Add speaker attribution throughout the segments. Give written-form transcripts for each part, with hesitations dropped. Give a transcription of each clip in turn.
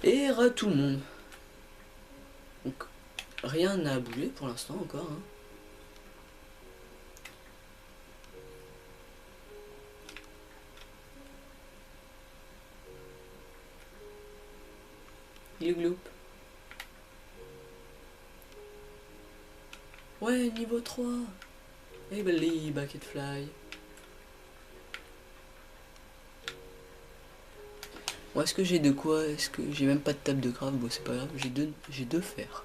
Speaker 1: Et re tout le monde. Donc rien n'a bougé pour l'instant encore. Hein. Gloup. Ouais, niveau 3. Et belly, bucket fly. Bon, est-ce que j'ai de quoi? Est-ce que j'ai même pas de table de grave? Bon, c'est pas grave, j'ai deux fers.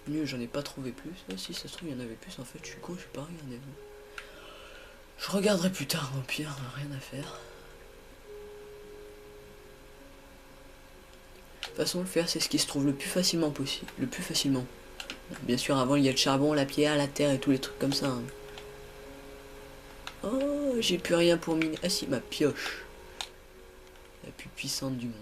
Speaker 1: Mieux, j'en ai pas trouvé plus. Ah, si ça se trouve, il y en avait plus. En fait, je suis con, je suis pas regardé. Je regarderai plus tard, au pire, rien à faire. De toute façon, le fer, c'est ce qui se trouve le plus facilement possible. Le plus facilement. Bien sûr, avant, il y a le charbon, la pierre, la terre et tous les trucs comme ça. Hein. Oh, j'ai plus rien pour miner. Ah si, ma pioche. La plus puissante du monde.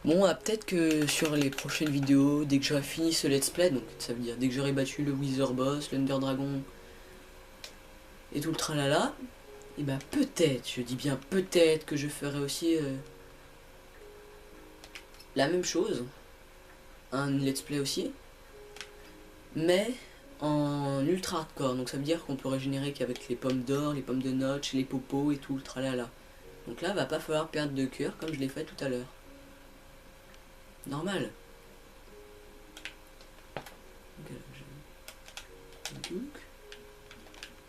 Speaker 1: Bon, peut-être que sur les prochaines vidéos, dès que j'aurai fini ce let's play, donc ça veut dire dès que j'aurai battu le Wither Boss, l'Under Dragon et tout le tralala, et bah peut-être, je dis bien peut-être que je ferai aussi la même chose, un let's play aussi, mais en ultra hardcore, donc ça veut dire qu'on peut régénérer qu'avec les pommes d'or, les pommes de notch, les popos et tout le tralala. Donc là, va pas falloir perdre de cœur comme je l'ai fait tout à l'heure. Normal.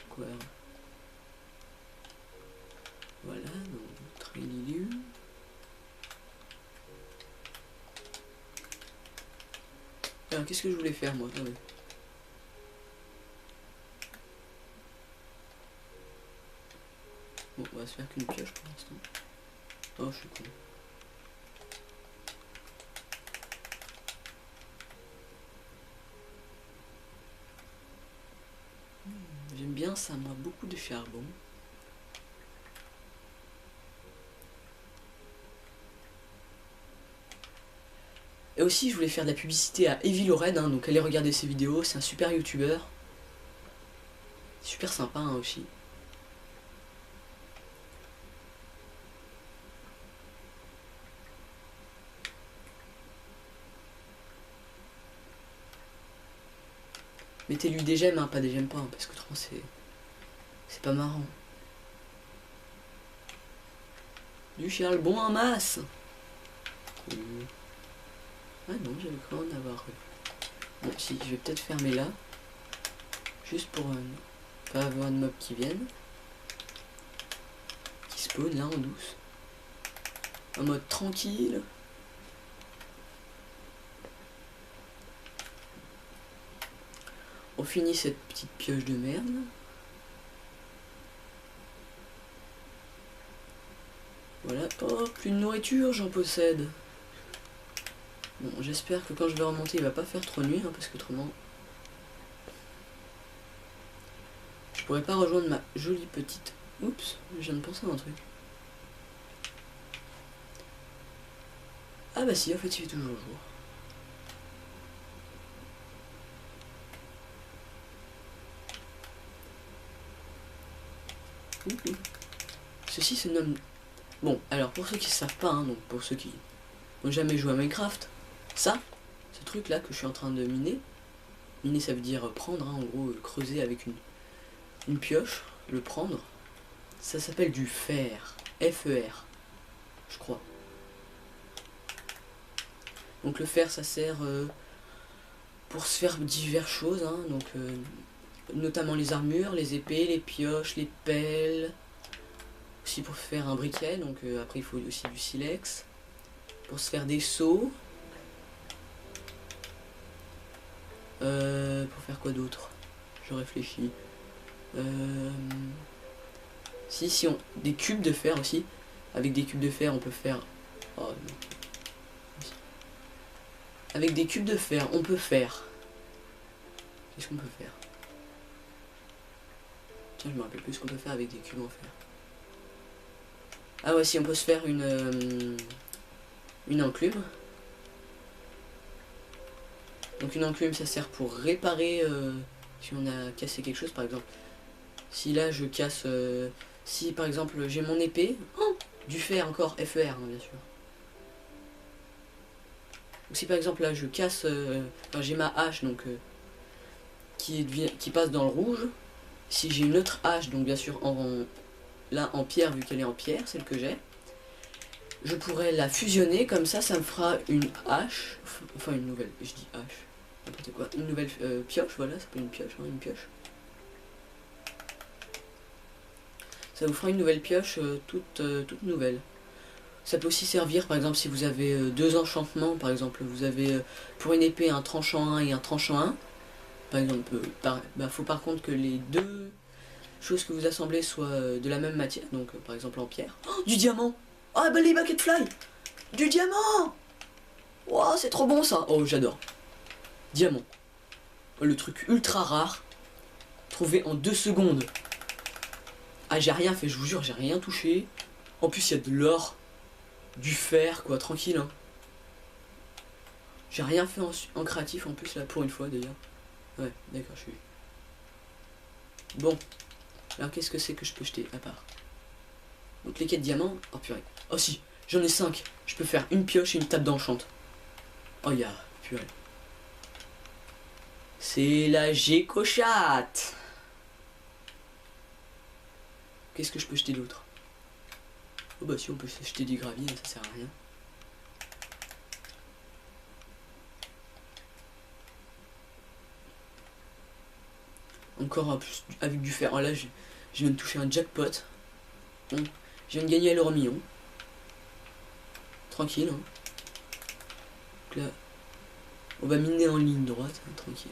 Speaker 1: Quoi? Voilà, donc Trililium. Alors qu'est-ce que je voulais faire moi? Attendez. Bon, on va se faire qu'une pioche pour l'instant. Oh, je suis con. J'aime bien ça, moi, beaucoup de charbon. Et aussi, je voulais faire de la publicité à Evil Lorraine, hein, donc allez regarder ses vidéos, c'est un super youtubeur. Super sympa hein, aussi. Mettez-lui des j'aime, hein, pas des j'aime pas, hein, parce que autrement c'est pas marrant. Du charbon en masse. Ah non, j'avais cru en avoir. Bon, si, je vais peut-être fermer là. Juste pour pas avoir de mobs qui viennent. Qui spawn là en douce. En mode tranquille. On finit cette petite pioche de merde. Voilà. Oh, plus de nourriture, j'en possède. Bon, j'espère que quand je vais remonter, il va pas faire trop nuit, hein, parce qu'autrement... Je pourrais pas rejoindre ma jolie petite... Oups, je viens de penser à un truc. Ah bah si, en fait, il fait toujours jour. Ceci se nomme... Bon, alors pour ceux qui ne savent pas, hein, donc pour ceux qui n'ont jamais joué à Minecraft, ça, ce truc là que je suis en train de miner, miner ça veut dire prendre, hein, en gros creuser avec une pioche, le prendre, ça s'appelle du fer, F-E-R, je crois. Donc le fer ça sert pour se faire diverses choses, hein, donc notamment les armures, les épées, les pioches, les pelles, aussi pour faire un briquet, donc après il faut aussi du silex, pour se faire des seaux, pour faire quoi d'autre, je réfléchis, si on... des cubes de fer aussi, avec des cubes de fer on peut faire, oh, non. Avec des cubes de fer on peut faire, qu'est-ce qu'on peut faire, tiens je me rappelle plus ce qu'on peut faire avec des cubes en fer. Ah ouais, si on peut se faire une enclume. Donc une enclume ça sert pour réparer si on a cassé quelque chose par exemple. Si là je casse, si par exemple j'ai mon épée, oh, du fer encore, FER hein, bien sûr. Donc si par exemple là je casse, enfin, j'ai ma hache donc qui passe dans le rouge. Si j'ai une autre hache, donc bien sûr là en pierre vu qu'elle est en pierre, celle que j'ai, je pourrais la fusionner comme ça me fera une hache, enfin une nouvelle, je dis hache, n'importe quoi, une nouvelle pioche, voilà, ça s'appelle une pioche, hein, une pioche. Ça vous fera une nouvelle pioche toute nouvelle. Ça peut aussi servir par exemple si vous avez deux enchantements, par exemple vous avez pour une épée un tranchant 1 et un tranchant 1. Par exemple, faut par contre que les deux choses que vous assemblez soient de la même matière, donc par exemple en pierre. Oh, du diamant. Ah bah les bucket fly. Du diamant. Wow, c'est trop bon ça. Oh j'adore. Diamant. Le truc ultra rare. Trouvé en 2 secondes. Ah j'ai rien fait, je vous jure, j'ai rien touché. En plus il y a de l'or. Du fer quoi, tranquille hein. J'ai rien fait en créatif en plus là pour une fois d'ailleurs. Ouais, d'accord, je suis... Bon. Alors qu'est-ce que c'est que je peux jeter à part? Donc les quêtes diamants. Oh purée. Oh si, j'en ai 5. Je peux faire une pioche et une table d'enchante. Oh ya, purée. C'est la Gécochate. Qu'est-ce que je peux jeter d'autre? Oh bah si, on peut jeter du gravier, ça sert à rien. Encore plus avec du fer. Oh là, je viens de toucher un jackpot. Bon, je viens de gagner à l'euro million. Tranquille. Hein. Donc là, on va miner en ligne droite. Hein, tranquille.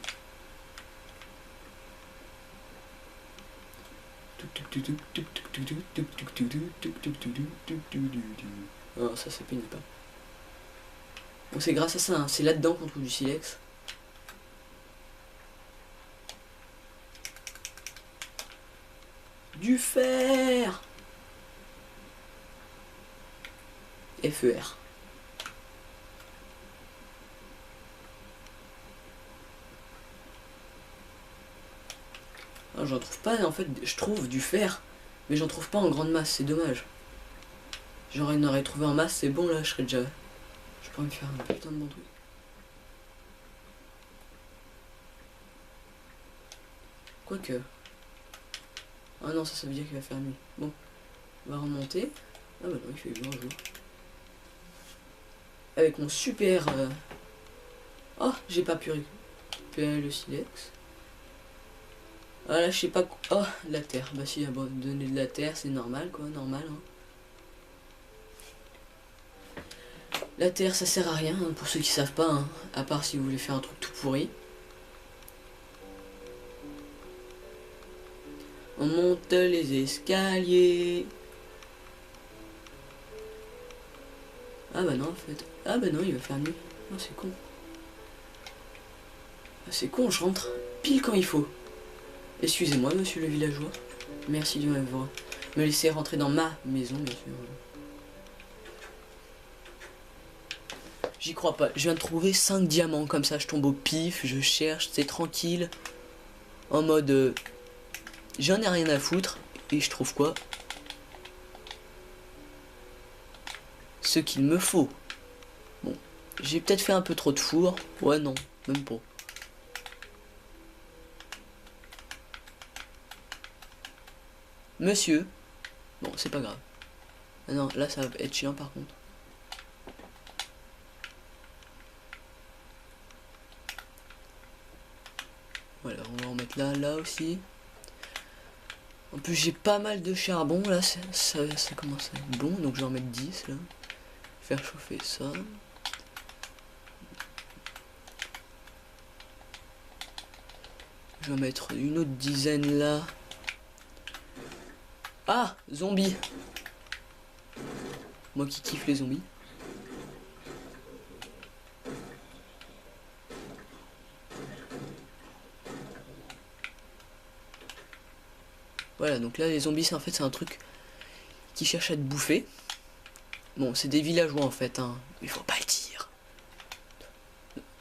Speaker 1: Oh, ça c'est pénible. Bon, c'est grâce à ça. Hein. C'est là-dedans qu'on trouve du silex. Du fer. FER. J'en trouve pas en fait, je trouve du fer, mais j'en trouve pas en grande masse, c'est dommage. J'en aurais trouvé en masse, c'est bon là, je serais déjà... Je pourrais me faire un putain de bon truc. Quoique... Ah non, ça veut dire qu'il va faire nuit. Bon, on va remonter. Ah bah non, il fait jour. Avec mon super... Oh, j'ai pas pu récupérer le silex. Ah là, je sais pas... Oh, la terre. Bah si, donner de la terre, c'est normal quoi, normal. Hein. La terre, ça sert à rien, hein, pour ceux qui savent pas, hein, à part si vous voulez faire un truc tout pourri. On monte les escaliers. Ah bah non en fait. Ah bah non, il va faire nuit. Oh, c'est con. Ah, c'est con, je rentre pile quand il faut. Excusez-moi monsieur le villageois. Merci de me laisser rentrer dans ma maison bien sûr. J'y crois pas. Je viens de trouver 5 diamants comme ça, je tombe au pif, je cherche, c'est tranquille. En mode... j'en ai rien à foutre. Et je trouve quoi? Ce qu'il me faut. Bon. J'ai peut-être fait un peu trop de four. Ouais non, même pas. Monsieur. Bon, c'est pas grave. Ah non, là ça va être chiant par contre. Voilà, on va en mettre là aussi. En plus j'ai pas mal de charbon là, ça commence à être bon, donc je vais en mettre 10 là. Faire chauffer ça. Je vais mettre une autre dizaine là. Ah, zombies. Moi qui kiffe les zombies. Voilà, donc là les zombies, en fait c'est un truc qui cherche à te bouffer. Bon, c'est des villageois en fait, hein. Il faut pas le dire.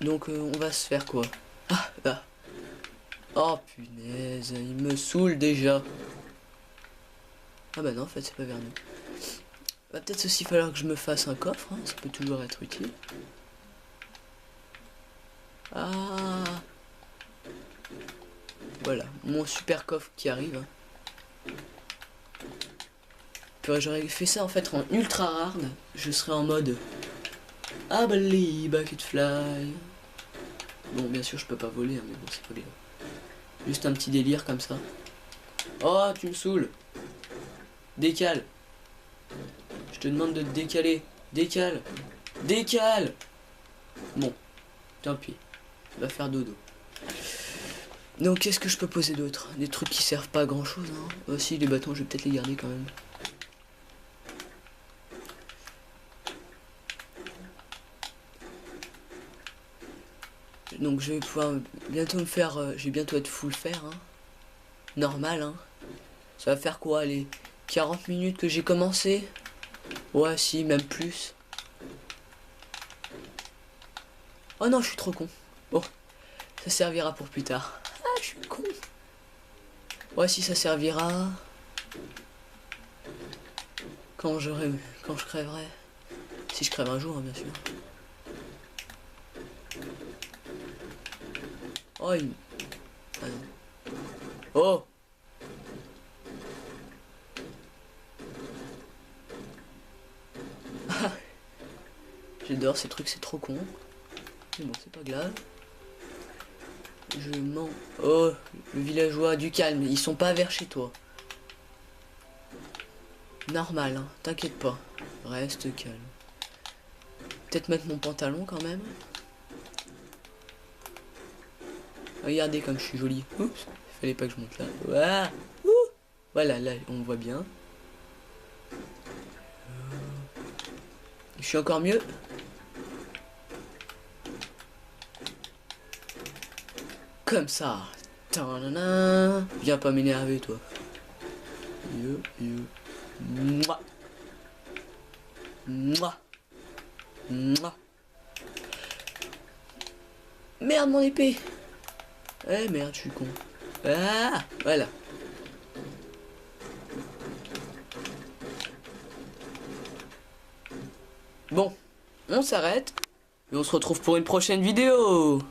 Speaker 1: Donc on va se faire quoi? Ah, ah. Oh punaise, il me saoule déjà. Ah bah non, en fait c'est pas vers nous. Va peut-être aussi falloir que je me fasse un coffre, hein, ça peut toujours être utile. Ah, voilà, mon super coffre qui arrive. Hein. Puis j'aurais fait ça en fait en ultra rare. Je serais en mode I believe I could fly. Bon, bien sûr, je peux pas voler, hein, mais bon, c'est pas grave. Juste un petit délire comme ça. Oh, tu me saoules. Décale. Je te demande de te décaler. Décale. Décale. Bon, tant pis. Va faire dodo. Donc, qu'est-ce que je peux poser d'autre? Des trucs qui servent pas à grand chose. Hein. Aussi, les bâtons, je vais peut-être les garder quand même. Donc, je vais pouvoir bientôt me faire. Je vais bientôt être full fer. Hein. Normal, hein. Ça va faire quoi, les 40 minutes que j'ai commencé? Ouais, si, même plus. Oh non, je suis trop con. Bon, ça servira pour plus tard. Ah, je suis con. Ouais, si, ça servira quand je crèverai. Si je crève un jour, hein, bien sûr. Oh, il... Ah non. Oh. J'adore ces trucs, c'est trop con. Mais bon, c'est pas grave. Je mens. Oh, le villageois, du calme. Ils sont pas vers chez toi. Normal, hein. T'inquiète pas. Reste calme. Peut-être mettre mon pantalon quand même. Regardez comme je suis jolie. Oups, fallait pas que je monte là. Ouah. Ouh. Voilà, là, on voit bien. Je suis encore mieux. Comme ça. Tadana. Viens pas m'énerver, toi. Yo, yo. Mouah. Mouah. Mouah. Merde, mon épée. Eh merde, je suis con. Ah, voilà. Bon, on s'arrête. Et on se retrouve pour une prochaine vidéo.